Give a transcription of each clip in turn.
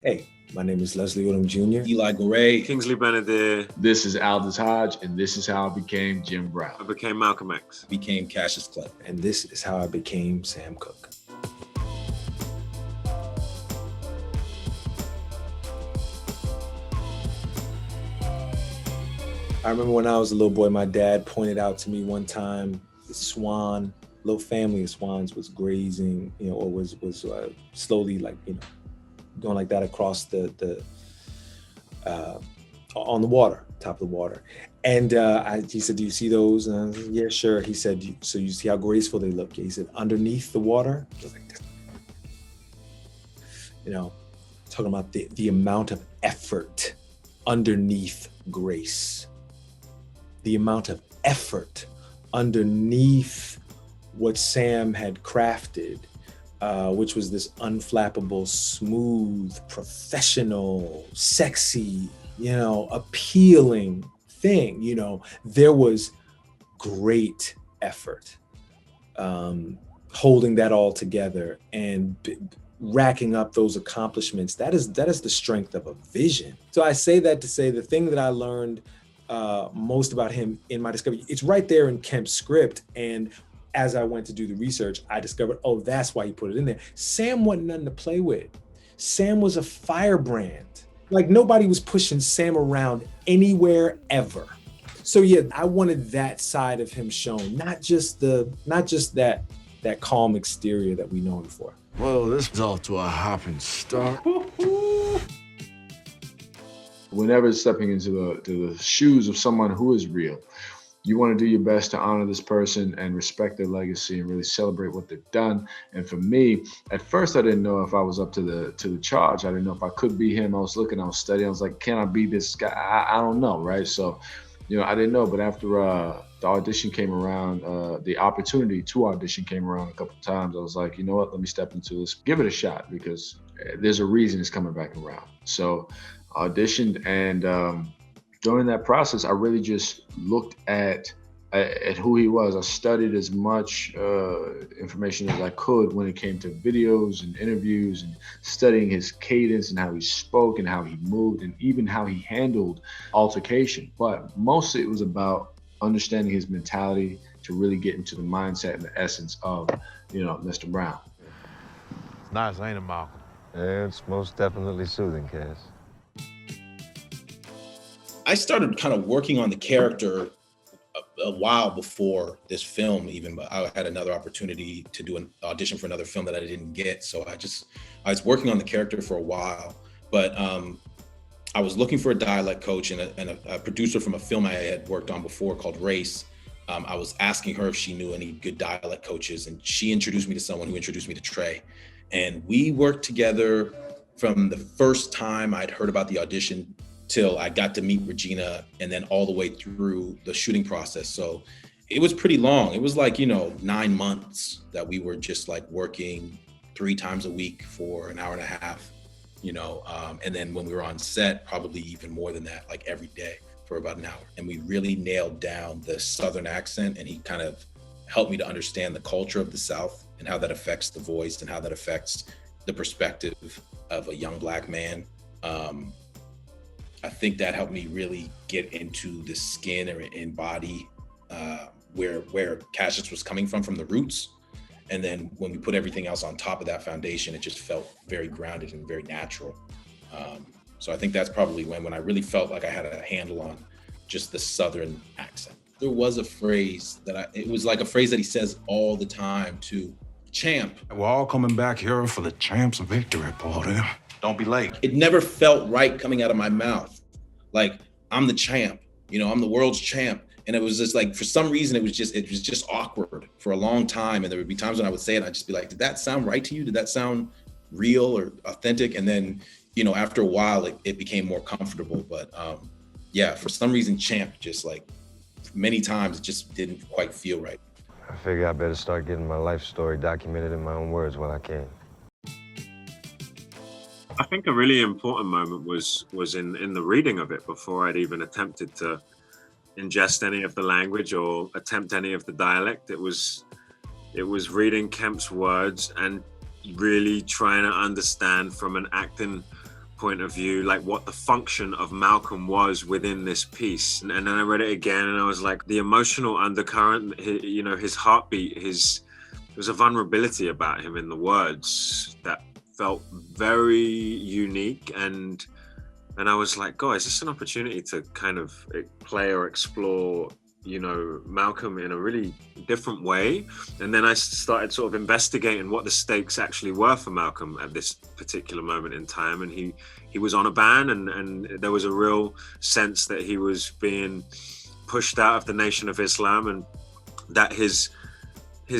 Hey, my name is Leslie Odom Jr. Eli Goree. Kingsley Ben Adir. This is Aldis Hodge, and this is how I became Jim Brown. I became Malcom X. Became Cassius Clay. And this is how I became Sam Cooke. I remember when I was a little boy, my dad pointed out to me one time, the swan, little family of swans was grazing, or was slowly going like that across the on the water, top of the water. And he said, "Do you see those?" And I said, "Yeah, sure." He said, "So you see how graceful they look?" He said, "Underneath the water." I was like, talking about the amount of effort underneath grace, the amount of effort underneath what Sam had crafted, which was this unflappable, smooth, professional, sexy, appealing thing. There was great effort holding that all together and racking up those accomplishments. That is the strength of a vision. So I say that to say the thing that I learned most about him in my discovery, it's right there in Kemp's script. And as I went to do the research, I discovered, that's why he put it in there. Sam wasn't nothing to play with. Sam was a firebrand. Like nobody was pushing Sam around anywhere ever. So yeah, I wanted that side of him shown, not just that calm exterior that we know him for. Well, this is off to a hopping start. Whenever stepping into the shoes of someone who is real, you want to do your best to honor this person and respect their legacy and really celebrate what they've done. And for me, at first, I didn't know if I was up to the charge. I didn't know if I could be him. I was studying. I was like, can I be this guy? I don't know, right? So, I didn't know. But after the audition came around, the opportunity to audition came around a couple of times, I was like, you know what? Let me step into this, give it a shot, because there's a reason it's coming back around. So auditioned, and during that process, I really just looked at who he was. I studied as much information as I could when it came to videos and interviews, and studying his cadence and how he spoke and how he moved and even how he handled altercation. But mostly it was about understanding his mentality to really get into the mindset and the essence of, Mr. Brown. Nice, ain't it, Malcolm? Yeah, it's most definitely soothing, Cass. I started kind of working on the character a while before this film even, but I had another opportunity to do an audition for another film that I didn't get. So I was working on the character for a while, but I was looking for a dialect coach and a producer from a film I had worked on before called Race. I was asking her if she knew any good dialect coaches, and she introduced me to someone who introduced me to Trey. And we worked together from the first time I'd heard about the audition till I got to meet Regina, and then all the way through the shooting process. So it was pretty long. It was 9 months that we were just working 3 times a week for an hour and a half, and then when we were on set, probably even more than that, every day for about an hour. And we really nailed down the Southern accent, and he kind of helped me to understand the culture of the South and how that affects the voice and how that affects the perspective of a young Black man. I think that helped me really get into the skin and body where Cassius was coming from the roots. And then when we put everything else on top of that foundation, it just felt very grounded and very natural. So I think that's probably when I really felt like I had a handle on just the Southern accent. There was a phrase it was like a phrase that he says all the time too, champ. We're all coming back here for the champ's victory party. Don't be late. It never felt right coming out of my mouth. I'm the champ, I'm the world's champ. And it was just for some reason, it was just awkward for a long time. And there would be times when I would say it, and I'd just be like, did that sound right to you? Did that sound real or authentic? And then, after a while, it became more comfortable. But yeah, for some reason, champ, just many times, it just didn't quite feel right. I figure I better start getting my life story documented in my own words while I can. I think a really important moment was in the reading of it before I'd even attempted to ingest any of the language or attempt any of the dialect. It was reading Kemp's words and really trying to understand from an acting point of view, like what the function of Malcolm was within this piece. And then I read it again and I was like, the emotional undercurrent, his heartbeat, there was a vulnerability about him in the words that felt very unique. And I was like, God, is this an opportunity to kind of play or explore, Malcolm in a really different way? And then I started sort of investigating what the stakes actually were for Malcolm at this particular moment in time. And he was on a ban, and there was a real sense that he was being pushed out of the Nation of Islam, and that his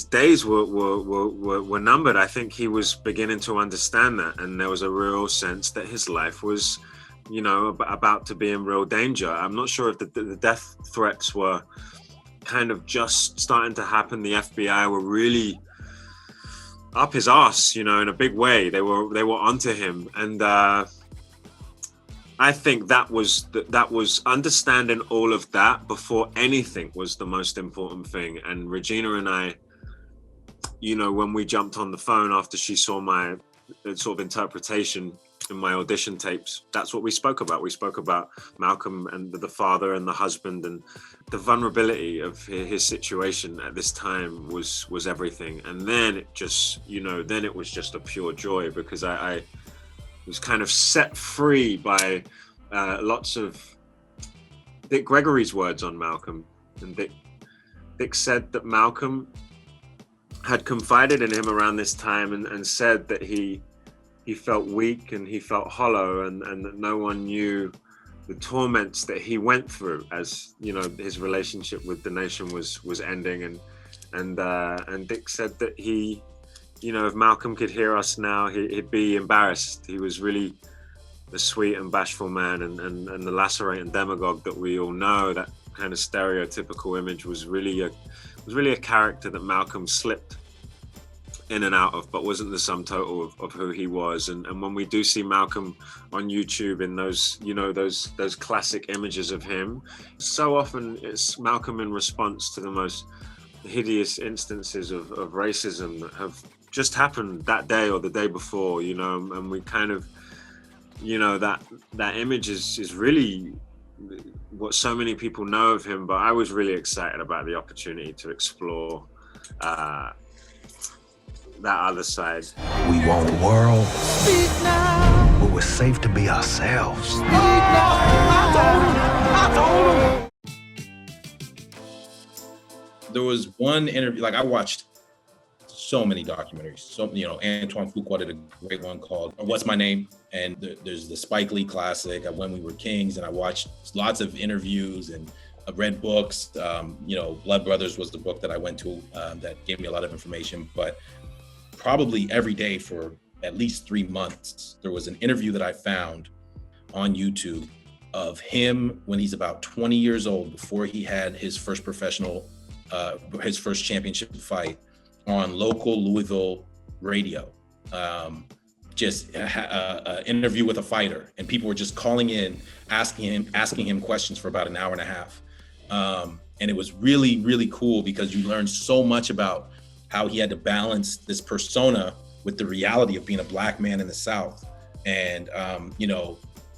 days were numbered. I think he was beginning to understand that, and there was a real sense that his life was, about to be in real danger. I'm not sure if the death threats were kind of just starting to happen. The FBI were really up his arse, in a big way. They were onto him, and I think that was understanding all of that before anything was the most important thing. And Regina and I, when we jumped on the phone after she saw my sort of interpretation in my audition tapes, that's what we spoke about. We spoke about Malcolm and the father and the husband, and the vulnerability of his situation at this time was everything. And then it just, then it was just a pure joy, because I was kind of set free by lots of Dick Gregory's words on Malcolm. And Dick said that Malcolm had confided in him around this time and said that he felt weak and he felt hollow, and that no one knew the torments that he went through as, his relationship with the nation was ending. And Dick said that he, if Malcolm could hear us now, he'd be embarrassed. He was really a sweet and bashful man, and the lacerating demagogue that we all know, that kind of stereotypical image, was really a character that Malcolm slipped in and out of, but wasn't the sum total of who he was. And when we do see Malcolm on YouTube in those, those classic images of him, so often it's Malcolm in response to the most hideous instances of racism that have just happened that day or the day before, and we kind of, that image is really what so many people know of him. But I was really excited about the opportunity to explore that other side. We want a world where we're safe to be ourselves. There was one interview, like I watched so many documentaries. So, Antoine Fuqua did a great one called What's My Name? And there's the Spike Lee classic, When We Were Kings. And I watched lots of interviews, and I've read books. Blood Brothers was the book that I went to that gave me a lot of information. But probably every day for at least 3 months, there was an interview that I found on YouTube of him when he's about 20 years old, before he had his first his first championship fight, on local Louisville radio. Just an interview with a fighter, and people were just calling in, asking him questions for about an hour and a half. And it was really, really cool, because you learned so much about how he had to balance this persona with the reality of being a Black man in the South. And,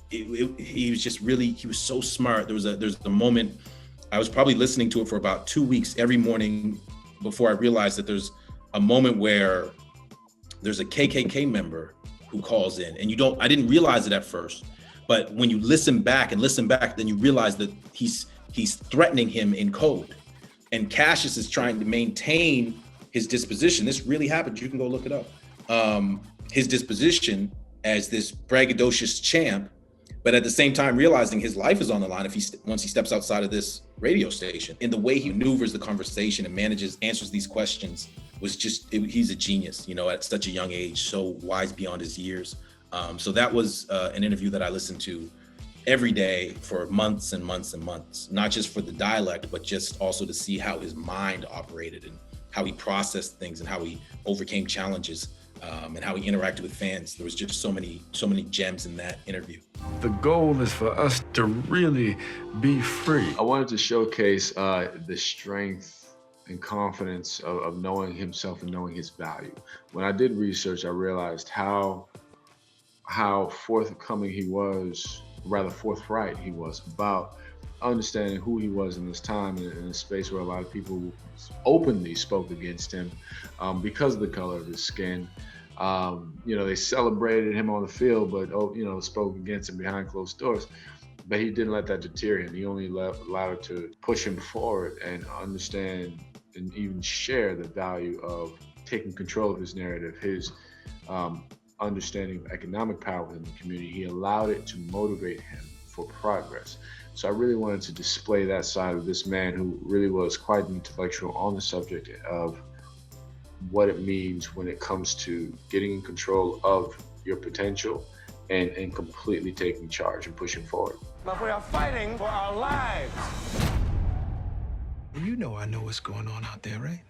he was just really, he was so smart. There was a moment, I was probably listening to it for about 2 weeks every morning before I realized that there's a moment where there's a KKK member who calls in, and I didn't realize it at first, but when you listen back, then you realize that he's threatening him in code. And Cassius is trying to maintain his disposition. This really happened. You can go look it up. His disposition as this braggadocious champ, but at the same time realizing his life is on the line once he steps outside of this radio station. And the way he maneuvers the conversation and answers these questions was just, he's a genius, at such a young age, so wise beyond his years. So that was an interview that I listened to every day for months and months and months, not just for the dialect, but just also to see how his mind operated and how he processed things and how he overcame challenges, and how he interacted with fans. There was just so many gems in that interview. The goal is for us to really be free. I wanted to showcase the strength and confidence of knowing himself and knowing his value. When I did research, I realized how how forthcoming he was, rather forthright he was about understanding who he was in this time, in a space where a lot of people openly spoke against him because of the color of his skin. They celebrated him on the field, but spoke against him behind closed doors. But he didn't let that deter him. He only allowed it to push him forward and understand and even share the value of taking control of his narrative, his understanding of economic power within the community. He allowed it to motivate him for progress. So I really wanted to display that side of this man who really was quite an intellectual on the subject of what it means when it comes to getting in control of your potential and completely taking charge and pushing forward. But we are fighting for our lives. You know I know what's going on out there, right?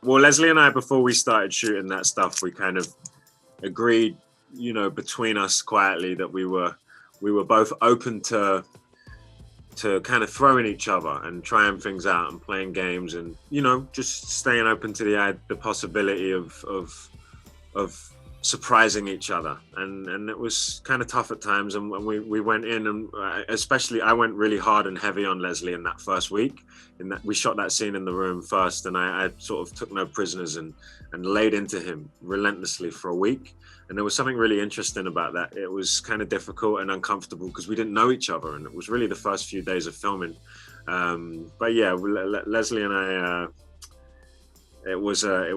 Well, Leslie and I, before we started shooting that stuff, we kind of agreed, between us quietly that we were both open to kind of throwing each other and trying things out and playing games and, just staying open to the possibility of surprising each other. And it was kind of tough at times. And when we went in, and especially I went really hard and heavy on Leslie in that first week. In that we shot that scene in the room first, and I sort of took no prisoners and laid into him relentlessly for a week. And there was something really interesting about that. It was kind of difficult and uncomfortable because we didn't know each other, and it was really the first few days of filming. But yeah, Leslie and I, it was a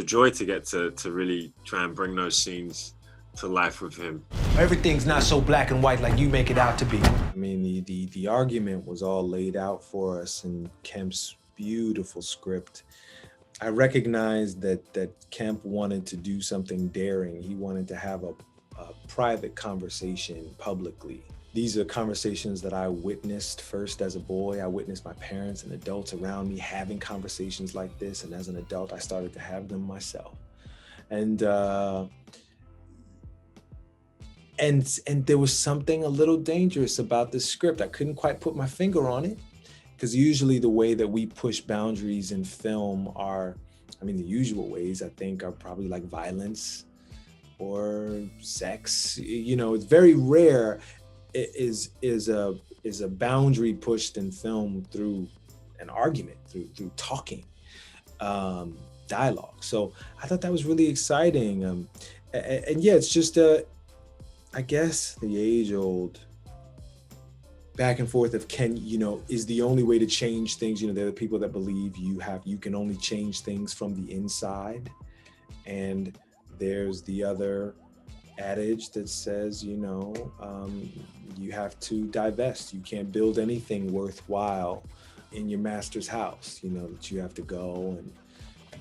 joy to get to really try and bring those scenes to life with him. Everything's not so black and white like you make it out to be. I mean, the argument was all laid out for us in Kemp's beautiful script. I recognized that Kemp wanted to do something daring. He wanted to have a private conversation publicly. These are conversations that I witnessed first as a boy. I witnessed my parents and adults around me having conversations like this. And as an adult, I started to have them myself. And there was something a little dangerous about this script. I couldn't quite put my finger on it, because usually the way that we push boundaries in film are, the usual ways I think are probably like violence or sex. It's very rare is a boundary pushed in film through an argument, through talking, dialogue. So I thought that was really exciting. And yeah, it's just I guess the age-old back and forth of is the only way to change things. There are people that believe you can only change things from the inside. And there's the other adage that says, you have to divest. You can't build anything worthwhile in your master's house, that you have to go and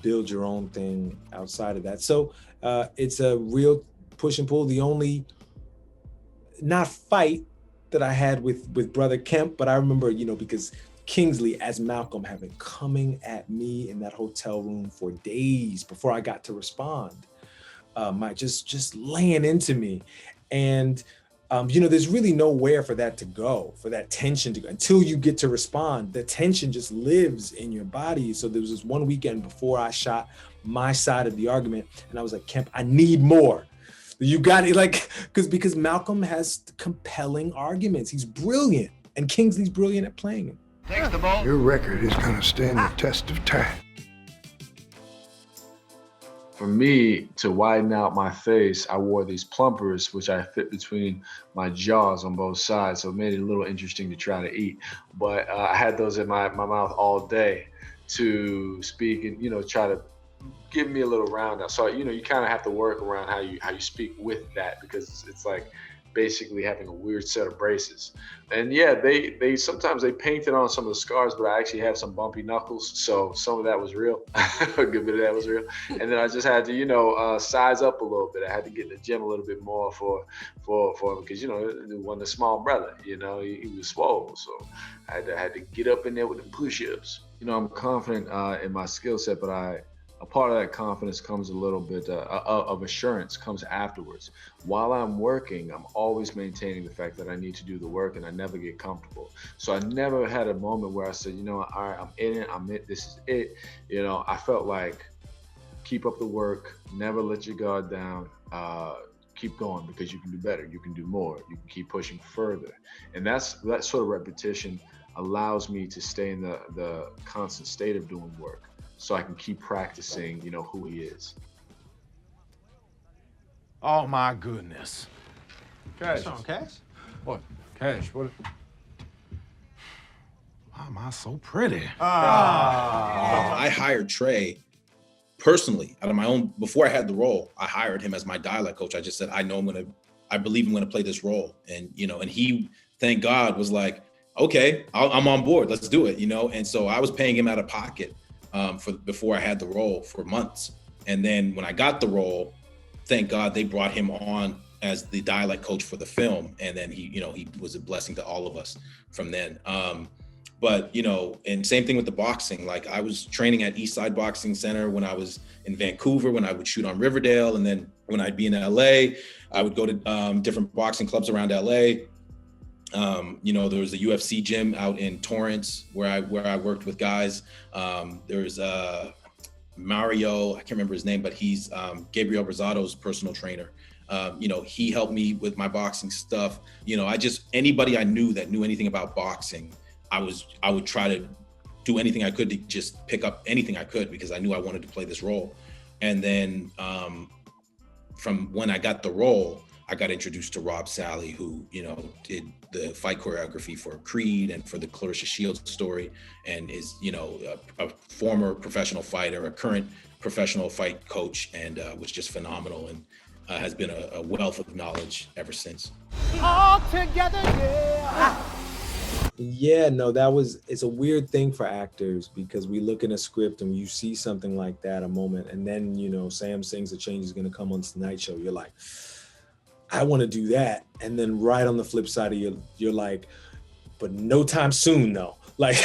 build your own thing outside of that. So it's a real push and pull. The only not fight that I had with Brother Kemp, but I remember, because Kingsley as Malcolm had been coming at me in that hotel room for days before I got to respond, just laying into me. And, there's really nowhere for that to go, for that tension to go. Until you get to respond, the tension just lives in your body. So there was this one weekend before I shot my side of the argument, and I was like, Kemp, I need more. You got it, because Malcolm has compelling arguments. He's brilliant, and Kingsley's brilliant at playing him. Takes the ball. Your record is gonna stand the test of time. For me, to widen out my face, I wore these plumpers, which I fit between my jaws on both sides, so it made it a little interesting to try to eat. But I had those in my mouth all day to speak and, try to give me a little round out. So, you kind of have to work around how you speak with that, because it's like basically having a weird set of braces. And yeah, they sometimes they painted on some of the scars, but I actually have some bumpy knuckles, so some of that was real. A good bit of that was real. And then I just had to, size up a little bit. I had to get in the gym a little bit more for him, because it wasn't a small brother. He was swole, so I had to get up in there with the push-ups. I'm confident in my skill set, but I a part of that confidence comes a little bit of assurance comes afterwards. While I'm working, I'm always maintaining the fact that I need to do the work, and I never get comfortable. So I never had a moment where I said, you know, all right, I'm in it, I'm it, this is it. You know, I felt like, keep up the work, never let your guard down, keep going, because you can do better, you can do more, you can keep pushing further. And that sort of repetition allows me to stay in the constant state of doing work, so I can keep practicing, you know, who he is. Oh my goodness. Cash. What's wrong, Cash? What? Cash, what? Why am I so pretty? I hired Trey personally out of my own. Before I had the role, I hired him as my dialect coach. I just said, I believe I'm gonna play this role. And, you know, and he, thank God, was like, okay, I'm on board, let's do it, you know? And so I was paying him out of pocket before I had the role for months. And then when I got the role, thank God they brought him on as the dialect coach for the film. And then he, you know, he was a blessing to all of us from then. But, you know, and same thing with the boxing. Like, I was training at Eastside Boxing Center when I was in Vancouver, when I would shoot on Riverdale. And then when I'd be in LA, I would go to different boxing clubs around LA. You know, there was a UFC gym out in Torrance where I worked with guys. There's Mario, I can't remember his name, but he's Gabriel Rosado's personal trainer. You know, he helped me with my boxing stuff. You know, anybody I knew that knew anything about boxing, I would try to do anything I could to just pick up anything I could, because I knew I wanted to play this role. And then from when I got the role, I got introduced to Rob Sally, who, you know, did the fight choreography for Creed and for the Clarissa Shields story, and is, you know, a former professional fighter, a current professional fight coach, and was just phenomenal, and has been a wealth of knowledge ever since. All together, yeah. Yeah, no, it's a weird thing for actors, because we look in a script and you see something like that, a moment, and then, you know, Sam sings a change is going to come on Tonight Show. You're like, I want to do that. And then right on the flip side of you're like, but no time soon though. Like,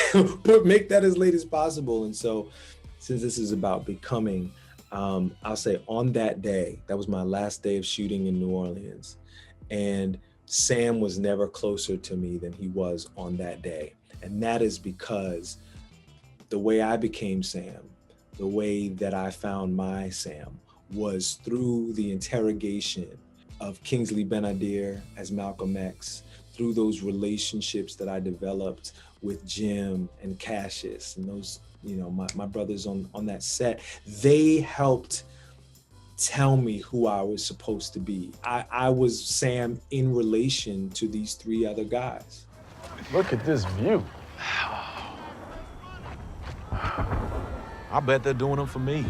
make that as late as possible. And so, since this is about becoming, I'll say on that day, that was my last day of shooting in New Orleans. And Sam was never closer to me than he was on that day. And that is because the way I became Sam, the way that I found my Sam, was through the interrogation of Kingsley Ben Adir as Malcom X, through those relationships that I developed with Jim and Cassius and those, you know, my brothers on that set. They helped tell me who I was supposed to be. I was Sam in relation to these three other guys. Look at this view. I bet they're doing them for me.